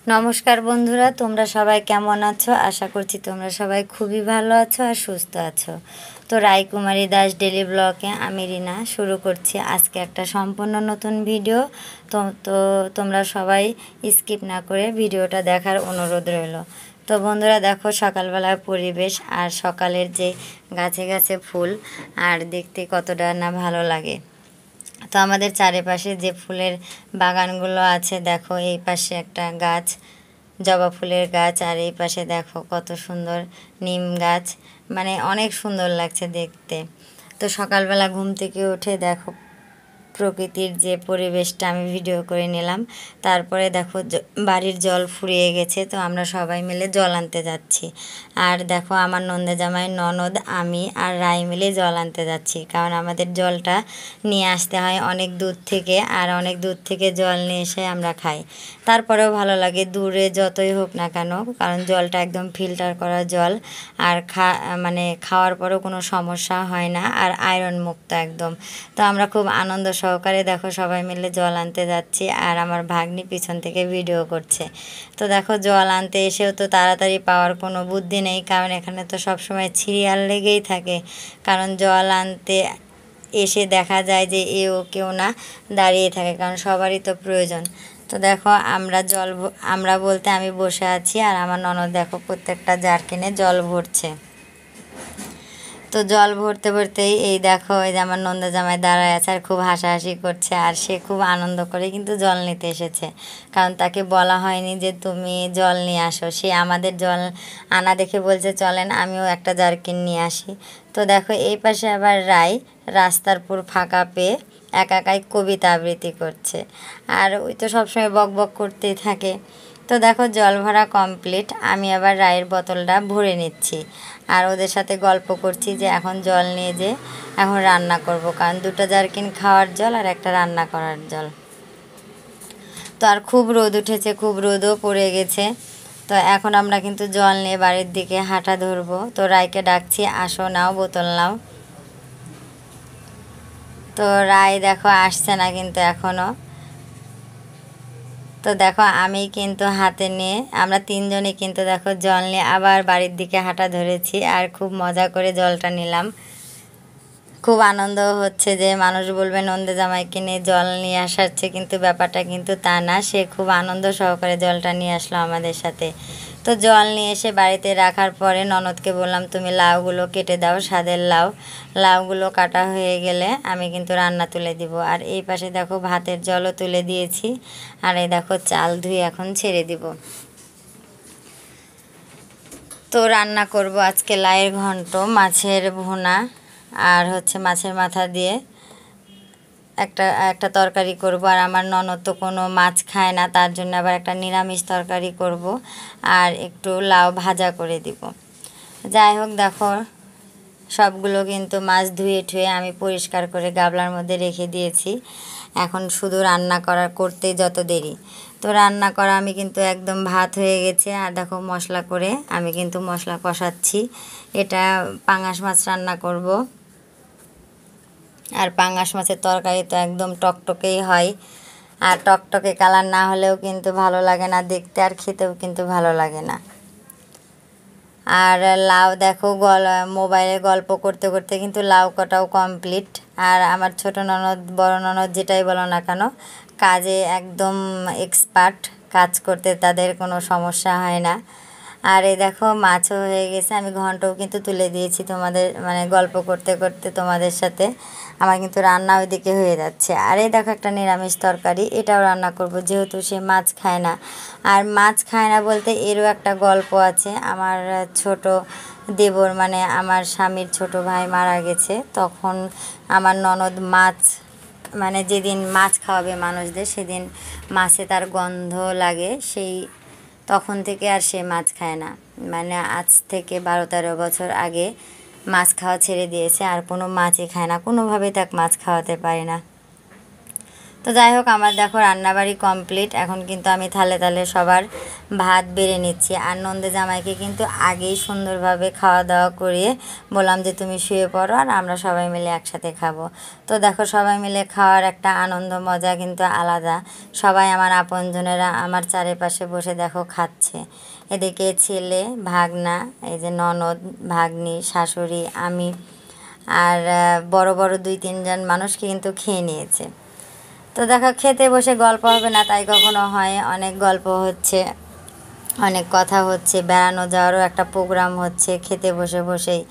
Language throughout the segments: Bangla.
নমস্কার বন্ধুরা, তোমরা সবাই কেমন আছো? আশা করছি তোমরা সবাই খুবই ভালো আছো আর সুস্থ আছো। তো রায়কুমারী দাস ডেলি ব্লগে আমি রিনা শুরু করছি আজকে একটা সম্পূর্ণ নতুন ভিডিও। তো তো তোমরা সবাই স্কিপ না করে ভিডিওটা দেখার অনুরোধ রইল। তো বন্ধুরা দেখো সকালবেলার পরিবেশ আর সকালের যে গাছে গাছে ফুল আর দেখতে কতটা না ভালো লাগে। তো আমাদের চারিপাশে যে ফুলের বাগানগুলো আছে দেখো, এই পাশে একটা গাছ, জবা ফুলের গাছ, আর এই পাশে দেখো কত সুন্দর নিম গাছ, মানে অনেক সুন্দর লাগছে দেখতে। তো সকালবেলা ঘুম থেকে উঠে দেখো প্রকৃতির যে পরিবেশটা আমি ভিডিও করে নিলাম। তারপরে দেখো বাড়ির জল ফুরিয়ে গেছে, তো আমরা সবাই মিলে জল আনতে যাচ্ছি। আর দেখো আমার নন্দে জামাই, ননদ, আমি আর রাই মিলে জল আনতে যাচ্ছি, কারণ আমাদের জলটা নিয়ে আসতে হয় অনেক দূর থেকে, আর অনেক দূর থেকে জল নিয়ে এসে আমরা খাই। তারপরেও ভালো লাগে দূরে যতই হোক না কেন, কারণ জলটা একদম ফিল্টার করা জল, আর মানে খাওয়ার পরেও কোনো সমস্যা হয় না, আর আয়রন মুক্ত একদম। তো আমরা খুব আনন্দ সহকারে দেখো সবাই মিলে জল আনতে যাচ্ছি, আর আমার ভাগ্নি পিছন থেকে ভিডিও করছে। তো দেখো জল আনতে এসেও তো তাড়াতাড়ি পাওয়ার কোনো বুদ্ধি নেই, কারণ এখানে তো সবসময় সিরিয়াল লেগেই থাকে। কারণ জল আনতে এসে দেখা যায় যে কেউ না দাঁড়িয়ে থাকে, কারণ সবারই তো প্রয়োজন। তো দেখো আমরা বলতে আমি বসে আছি, আর আমার ননদ দেখো প্রত্যেকটা জারকিনে জল ভরছে। তো জল ভরতে ভরতেই এই দেখো, এই যে আমার নন্দা জামাই দাঁড়ায় আছে আর খুব হাসাহাসি করছে, আর সে খুব আনন্দ করে কিন্তু জল নিতে এসেছে, কারণ তাকে বলা হয়নি যে তুমি জল নিয়ে আসো। সে আমাদের জল আনা দেখে বলছে চলেন আমিও একটা জারকিন নিয়ে আসি। তো দেখো এই পাশে আবার রাই রাস্তার পুর ফাঁকা পেয়ে একাই কবিতা আবৃত্তি করছে, আর ওই তো সবসময় বক বক করতেই থাকে। তো দেখো জল ভরা কমপ্লিট, আমি আবার রায়ের বোতলটা ভরে নিচ্ছি, আর ওদের সাথে গল্প করছি যে এখন জল নিয়ে যে এখন রান্না করব, কারণ দুটো জারকিন খাওয়ার জল আর একটা রান্না করার জল। তো আর খুব রোদ উঠেছে, খুব রোদও পড়ে গেছে। তো এখন আমরা কিন্তু জল নিয়ে বাড়ির দিকে হাঁটা ধরবো। তো রায়কে ডাকছি, আসো নাও বোতল নাও। তো রায় দেখো আসছে না কিন্তু এখনও। তো দেখো আমি কিন্তু হাতে নিয়ে আমরা তিনজনে কিন্তু দেখো জল নিয়ে আবার বাড়ির দিকে হাঁটা ধরেছি, আর খুব মজা করে জলটা নিলাম। খুব আনন্দ হচ্ছে যে মানুষ বলবে নন্দে জামাইকে নিয়ে জল নিয়ে আসাচ্ছে, কিন্তু ব্যাপারটা কিন্তু তা না, সে খুব আনন্দ সহকারে জলটা নিয়ে আসলো আমাদের সাথে। তো জল নিয়ে এসে বাড়িতে রাখার পরে ননদকে বললাম তুমি লাউগুলো কেটে দাও, স্বাদের লাউগুলো কাটা হয়ে গেলে আমি কিন্তু রান্না তুলে দিব। আর এই পাশে দেখো ভাতের জলও তুলে দিয়েছি, আর এই দেখো চাল ধুয়ে এখন ছেড়ে দিব। তো রান্না করব আজকে লাউয়ের ঘন্ট, মাছের ভুনা, আর হচ্ছে মাছের মাথা দিয়ে একটা একটা তরকারি করব। আর আমার ননদ তো কোনো মাছ খায় না, তার জন্য আবার একটা নিরামিষ তরকারি করব, আর একটু লাউ ভাজা করে দিব। যাই হোক দেখো সবগুলো কিন্তু মাছ ধুয়ে ঠুয়ে আমি পরিষ্কার করে গামলার মধ্যে রেখে দিয়েছি। এখন শুধু রান্না করতেই যত দেরি। তো রান্না করা আমি কিন্তু একদম ভাত হয়ে গেছে, আর দেখো মশলা করে আমি কিন্তু মশলা কষাচ্ছি। এটা পাঙাশ মাছ রান্না করব, আর পাঙাশ মাছের তরকারি তো একদম টকটকেই হয়, আর টকটকে কালার না হলেও কিন্তু ভালো লাগে না দেখতে, আর খেতেও কিন্তু ভালো লাগে না। আর লাউ দেখো মোবাইলে গল্প করতে করতে কিন্তু লাউ কাটাও কমপ্লিট। আর আমার ছোট ননদ বড় ননদ যেটাই বলো না কেন, কাজে একদম এক্সপার্ট, কাজ করতে তাদের কোনো সমস্যা হয় না। আর এই দেখো মাছও হয়ে গেছে, আমি ঘন্টও কিন্তু তুলে দিয়েছি তোমাদের মানে গল্প করতে করতে তোমাদের সাথে। আমার কিন্তু রান্না ওইদিকে হয়ে যাচ্ছে। আর এই দেখো একটা নিরামিষ তরকারি, এটাও রান্না করব, যেহেতু সে মাছ খায় না। আর মাছ খায় না বলতে এরও একটা গল্প আছে। আমার ছোট দেবর মানে আমার স্বামীর ছোট ভাই মারা গেছে, তখন আমার ননদ মাছ মানে যেদিন মাছ খাওয়াবে মানুষদের সেদিন মাছে তার গন্ধ লাগে, তখন থেকে আর সে মাছ খায় না। মানে আজ থেকে 12-13 বছর আগে মাছ খাওয়া ছেড়ে দিয়েছে, আর কোনো মাছই খায় না, কোনোভাবেই তাকে মাছ খাওয়াতে পারে না। তো যাই হোক, আমার দেখো রান্নাবাড়ি কমপ্লিট। এখন কিন্তু আমি থালে থালে সবার ভাত বেড়ে নিচ্ছি। আর নন্দে জামাইকে কিন্তু আগেই সুন্দরভাবে খাওয়া দাওয়া করিয়ে বললাম যে তুমি শুয়ে পড়ো আর আমরা সবাই মিলে একসাথে খাবো। তো দেখো সবাই মিলে খাওয়ার একটা আনন্দ মজা কিন্তু আলাদা। সবাই আমার আপনজনেরা আমার চারিপাশে বসে দেখো খাচ্ছে। এদিকে ছেলে, ভাগনা, এই যে ননদ, ভাগ্নি, শাশুড়ি, আমি আর বড় বড় 2-3 জন মানুষকে কিন্তু খেয়ে নিয়েছে। তো দেখো খেতে বসে গল্প হবে না তাই কখনো হয়, অনেক গল্প হচ্ছে, অনেক কথা হচ্ছে, বেড়ানো যাওয়ারও একটা প্রোগ্রাম হচ্ছে খেতে বসে বসেই।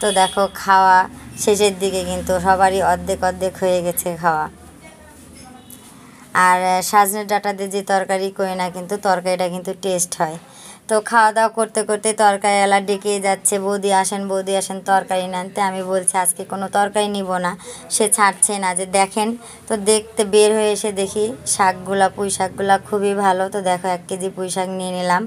তো দেখো খাওয়া শেষের দিকে কিন্তু সবারই অর্ধেক অর্ধেক হয়ে গেছে খাওয়া। আর সজনে ডাঁটা দিয়ে যে তরকারি করি না কিন্তু তরকারিটা কিন্তু টেস্ট হয়। তো খাওয়া দাওয়া করতে করতে তরকারিওয়ালা ডেকেই যাচ্ছে, বৌদি আসেন বৌদি আসেন তরকারি নানতে। আমি বলছি আজকে কোনো তরকারি নিব না, সে ছাড়ছে না যে দেখেন। তো দেখতে বের হয়ে এসে দেখি শাকগুলা, পুঁই শাকগুলা খুবই ভালো। তো দেখো 1 কেজি পুঁই শাক নিয়ে নিলাম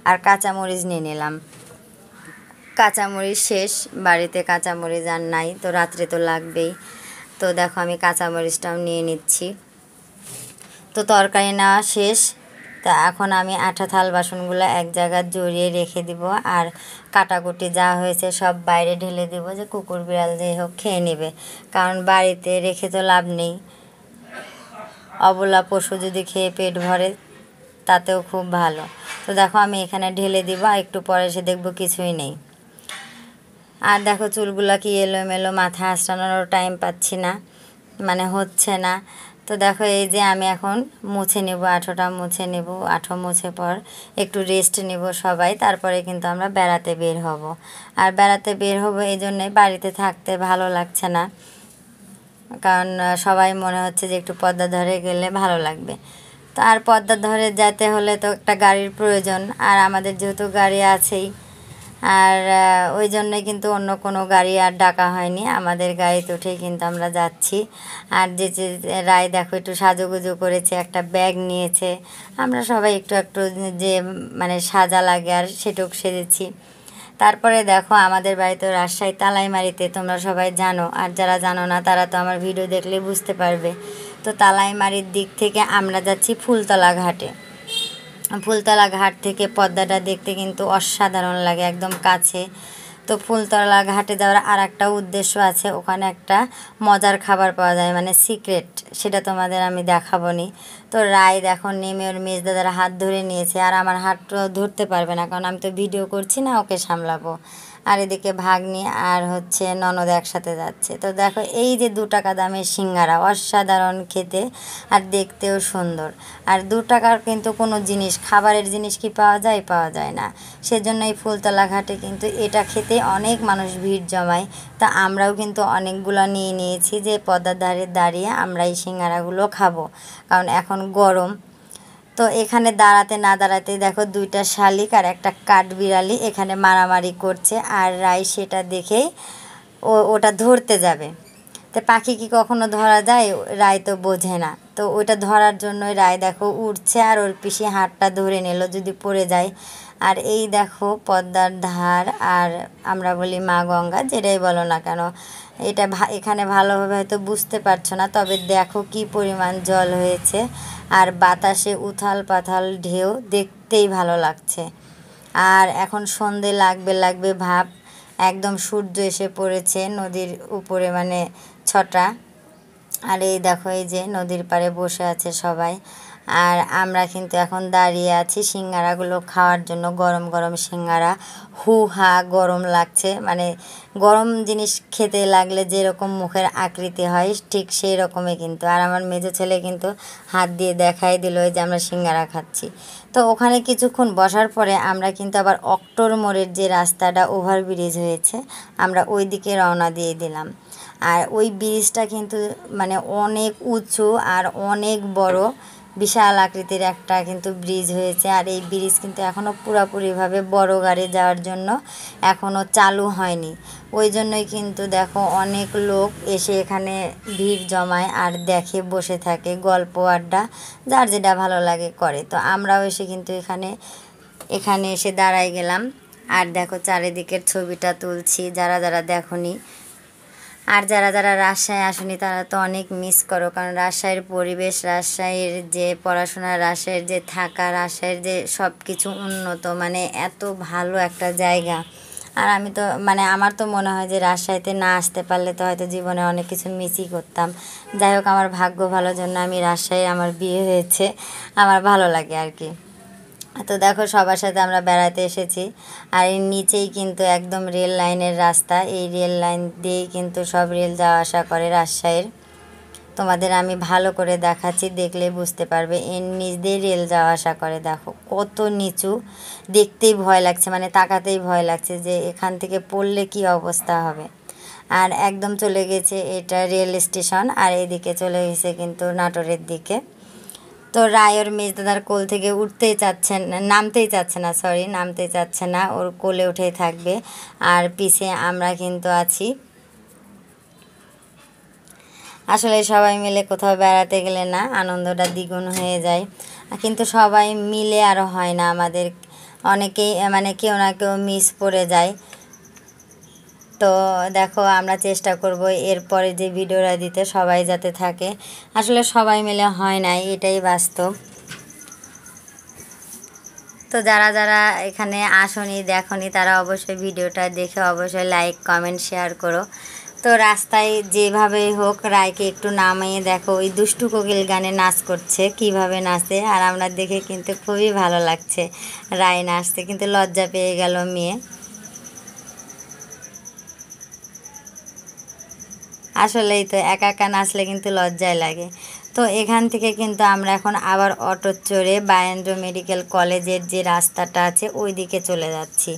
আর কাঁচামরিচ নিয়ে নিলাম। কাঁচামরিচ শেষ, বাড়িতে কাঁচামরিচ আর নাই, তো রাত্রে তো লাগবেই। তো দেখো আমি কাঁচামরিচটাও নিয়ে নিচ্ছি। তো তরকারি নেওয়া শেষ। তা এখন আমি আঠা থাল বাসনগুলো এক জায়গায় জড়িয়ে রেখে দিব আর কাটাকুটি যা হয়েছে সব বাইরে ঢেলে দিব, যে কুকুর বিড়াল যাই হোক খেয়ে নেবে। কারণ বাড়িতে রেখে তো লাভ নেই, অবলা পশু যদি খেয়ে পেট ভরে তাতেও খুব ভালো। তো দেখো আমি এখানে ঢেলে দিব, আর একটু পরে এসে দেখবো কিছুই নেই। আর দেখো চুলগুলো কি এলোমেলো, মাথা আঁচড়ানোরও টাইম পাচ্ছি না, মানে হচ্ছে না। তো দেখো এই যে আমি এখন মুছে নেব, আঁঠোটা মুছে নেব। আঁঠো মুছে পর একটু রেস্ট নেব সবাই, তারপরে কিন্তু আমরা বেড়াতে বের হব। আর বেড়াতে বের হব এই জন্যে, বাড়িতে থাকতে ভালো লাগছে না, কারণ সবাই মনে হচ্ছে যে একটু পদ্মা ধরে গেলে ভালো লাগবে। তো আর পদ্মা ধরে যেতে হলে তো একটা গাড়ির প্রয়োজন, আর আমাদের যেহেতু গাড়ি আছেই, আর ওই জন্যে কিন্তু অন্য কোনো গাড়ি আর ডাকা হয়নি, আমাদের গাড়িতে উঠেই কিন্তু আমরা যাচ্ছি। আর যে যে রায় দেখো একটু সাজুগুজু করেছে, একটা ব্যাগ নিয়েছে, আমরা সবাই একটু একটু যে মানে সাজা লাগে আর সেটুক সেজেছি। তারপরে দেখো আমাদের বাড়িতে রাজশাহী তালাইমারিতে, তোমরা সবাই জানো, আর যারা জানো না তারা তো আমার ভিডিও দেখলে বুঝতে পারবে। তো তালাইমারির দিক থেকে আমরা যাচ্ছি ফুলতলা ঘাটে। ফুলতলা ঘাট থেকে পদ্মাটা দেখতে কিন্তু অসাধারণ লাগে, একদম কাছে। তো ফুলতলা ঘাটে যাওয়ার আর একটা উদ্দেশ্য আছে, ওখানে একটা মজার খাবার পাওয়া যায়, মানে সিক্রেট, সেটা তোমাদের আমি দেখাবো নি। তো রায় দেখো নেমে ওর মেজদাদার হাত ধরে নিয়েছে, আর আমার হাতটা ধরতে পারবে না কারণ আমি তো ভিডিও করছি না, ওকে সামলাবো। আর এদিকে ভাগ্নি আর হচ্ছে ননদ একসাথে যাচ্ছে। তো দেখো এই যে 2 টাকা দামের সিঙ্গারা, অসাধারণ খেতে আর দেখতেও সুন্দর। আর 2 টাকার কিন্তু কোনো জিনিস, খাবারের জিনিস কি পাওয়া যায়? পাওয়া যায় না। সেজন্য এই ফুলতলা ঘাটে কিন্তু এটা খেতে অনেক মানুষ ভিড় জমায়। তা আমরাও কিন্তু অনেকগুলো নিয়ে নিয়েছি, যে পদ্মার ধারে দাঁড়িয়ে আমরা এই সিঙ্গারাগুলো খাবো, কারণ এখন গরম। তো এখানে দাঁড়াতে না দাঁড়াতেই দেখো 2টা শালিক আর একটা কাঠবিড়ালি এখানে মারামারি করছে, আর রাই সেটা দেখেই ওটা ধরতে যাবে। তো পাখি কি কখনো ধরা যায়? রায় তো বোঝে না। তো ওইটা ধরার জন্যই রায় দেখো উঠছে, আর ওর পিসি হাতটা ধরে নিল যদি পড়ে যায়। আর এই দেখো পদ্মার ধার, আর আমরা বলি মা গঙ্গা, যেটাই বলো না কেন, এটা এখানে ভালোভাবে হয়তো বুঝতে পারছো না, তবে দেখো কি পরিমাণ জল হয়েছে, আর বাতাসে উথাল পাথাল ঢেউ, দেখতেই ভালো লাগছে। আর এখন সন্ধে লাগবে লাগবে ভাব, একদম সূর্য এসে পড়েছে নদীর উপরে, মানে ছটা। আর এই দেখো এই যে নদীর পাড়ে বসে আছে সবাই, আর আমরা কিন্তু এখন দাঁড়িয়ে আছি সিঙ্গারাগুলো খাওয়ার জন্য। গরম গরম সিঙ্গারা, হু হা গরম লাগছে, মানে গরম জিনিস খেতে লাগলে যেরকম মুখের আকৃতি হয় ঠিক সেই রকমই কিন্তু। আর আমার মেজো ছেলে কিন্তু হাত দিয়ে দেখাই দিল যে আমরা সিঙ্গারা খাচ্ছি। তো ওখানে কিছুক্ষণ বসার পরে আমরা কিন্তু আবার অক্টোর মোড়ের যে রাস্তাটা ওভারব্রিজ হয়েছে, আমরা ওই দিকে রওনা দিয়ে দিলাম। আর ওই ব্রিজটা কিন্তু মানে অনেক উঁচু আর অনেক বড়, বিশাল আকৃতির একটা কিন্তু ব্রিজ হয়েছে। আর এই ব্রিজ কিন্তু এখনও পুরোপুরিভাবে বড় গাড়ি যাওয়ার জন্য এখনও চালু হয়নি। ওই জন্যই কিন্তু দেখো অনেক লোক এসে এখানে ভিড় জমায় আর দেখে, বসে থাকে, গল্প আড্ডা যার যেটা ভালো লাগে করে। তো আমরাও এসে কিন্তু এখানে এসে দাঁড়াই গেলাম। আর দেখো চারিদিকের ছবিটা তুলছি, যারা যারা দেখোনি আর যারা যারা রাজশাহী আসেনি তারা তো অনেক মিস করো, কারণ রাজশাহীর পরিবেশ, রাজশাহীর যে পড়াশোনা, রাজশাহীর যে থাকা, রাজশাহীর যে সব কিছু উন্নত, মানে এত ভালো একটা জায়গা। আর আমি তো মানে আমার তো মনে হয় যে রাজশাহীতে না আসতে পারলে তো হয়তো জীবনে অনেক কিছু মিসই করতাম। যাই হোক, আমার ভাগ্য ভালো জন্য আমি রাজশাহী আমার বিয়ে হয়েছে, আমার ভালো লাগে আর কি। তো দেখো সবার সাথে আমরা বেড়াতে এসেছি, আর এর নিচেই কিন্তু একদম রেল লাইনের রাস্তা, এই রেল লাইন দিয়েই কিন্তু সব রেল যাওয়া আসা করে রাজশাহীর। তোমাদের আমি ভালো করে দেখাচ্ছি, দেখলে বুঝতে পারবে এর নিচ দিয়ে রেল যাওয়া আসা করে। দেখো কত নিচু, দেখতেই ভয় লাগছে, মানে তাকাতেই ভয় লাগছে যে এখান থেকে পড়লে কি অবস্থা হবে। আর একদম চলে গেছে এটা রেল স্টেশন, আর এদিকে চলে গেছে কিন্তু নাটোরের দিকে। তো রায় ওর মেজদাদার কোল থেকে উঠতেই চাচ্ছেন, নামতেই চাচ্ছে না, সরি নামতেই চাচ্ছে না, ওর কোলে উঠেই থাকবে। আর পিছে আমরা কিন্তু আছি। আসলে সবাই মিলে কোথাও বেড়াতে গেলে না আনন্দটা দ্বিগুণ হয়ে যায়, কিন্তু সবাই মিলে আর হয় না আমাদের, অনেকেই মানে কেউ না কেউ মিস পড়ে যায়। তো দেখো আমরা চেষ্টা করব এরপরে যে ভিডিওটা দিতে সবাই যাতে থাকে, আসলে সবাই মিলে হয় না, এটাই বাস্তব। তো যারা যারা এখানে আসনি দেখনি তারা অবশ্যই ভিডিওটা দেখে অবশ্যই লাইক কমেন্ট শেয়ার করো। তো রাস্তায় যেভাবেই হোক রায়কে একটু নামিয়ে দেখো, ওই দুষ্টু কোকিল গানে নাচ করছে, কিভাবে নাচে, আর আমরা দেখে কিন্তু খুবই ভালো লাগছে রায় নাচতে, কিন্তু লজ্জা পেয়ে গেল মেয়ে। আসলেই তো একা একা নাচলে কিন্তু লজ্জায় লাগে। তো এখান থেকে কিন্তু আমরা এখন আবার অটো চড়ে বায়েন্দ্র মেডিকেল কলেজের যে রাস্তাটা আছে ওই দিকে চলে যাচ্ছি।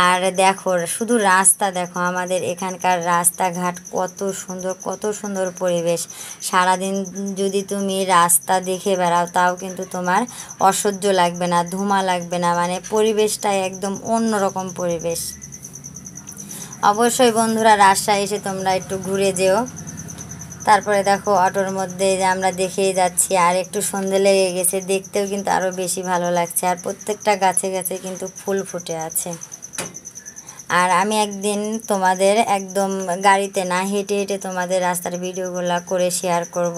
আর দেখো শুধু রাস্তা দেখো, আমাদের এখানকার রাস্তাঘাট কত সুন্দর, কত সুন্দর পরিবেশ। সারাদিন যদি তুমি রাস্তা দেখে বেড়াও তাও কিন্তু তোমার অসহ্য লাগবে না, ধুমা লাগবে না, মানে পরিবেশটা একদম অন্যরকম পরিবেশ। অবশ্যই বন্ধুরা রাজশাহী এসে তোমরা একটু ঘুরে যেও। তারপরে দেখো অটোর মধ্যে যে আমরা দেখেই যাচ্ছি, আর একটু সন্ধে লেগে গেছে, দেখতেও কিন্তু আরও বেশি ভালো লাগছে, আর প্রত্যেকটা গাছে গাছে কিন্তু ফুল ফুটে আছে। আর আমি একদিন তোমাদের একদম গাড়িতে না হেঁটে হেঁটে তোমাদের রাস্তার ভিডিওগুলো করে শেয়ার করব,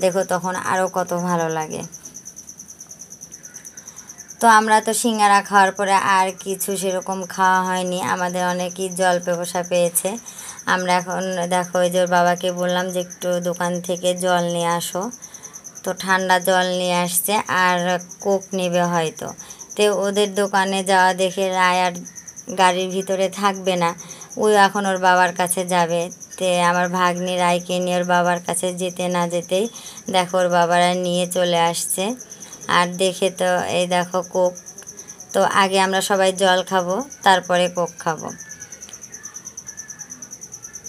দেখো তখন আরও কত ভালো লাগে। তো আমরা তো সিঙ্গারা খাওয়ার পরে আর কিছু সেরকম খাওয়া হয়নি, আমাদের অনেকেই জল পেপাসা পেয়েছে। আমরা এখন দেখো ওই যে ওর বাবাকে বললাম যে একটু দোকান থেকে জল নিয়ে আসো, তো ঠান্ডা জল নিয়ে আসছে, আর কোক নেবে হয়তো। তো ওদের দোকানে যাওয়া দেখে রায় আর গাড়ির ভিতরে থাকবে না, ওই এখন ওর বাবার কাছে যাবে। তে আমার ভাগ্নি রায়কে নিয়ে ওর বাবার কাছে যেতে না যেতেই দেখো ওর বাবারা নিয়ে চলে আসছে। আর দেখে তো এই দেখো কোক, তো আগে আমরা সবাই জল খাবো তারপরে কোক খাবো।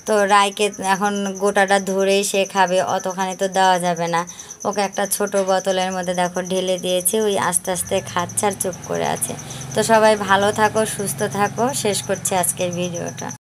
তো রায়কে এখন গোটাটা ধরেই সে খাবে, অতখানি তো দেওয়া যাবে না, ওকে একটা ছোট বোতলের মধ্যে দেখো ঢেলে দিয়েছি, ওই আস্তে আস্তে খাচ্ছে আর চুপ করে আছে। তো সবাই ভালো থাকো, সুস্থ থাকো, শেষ করছি আজকের ভিডিওটা।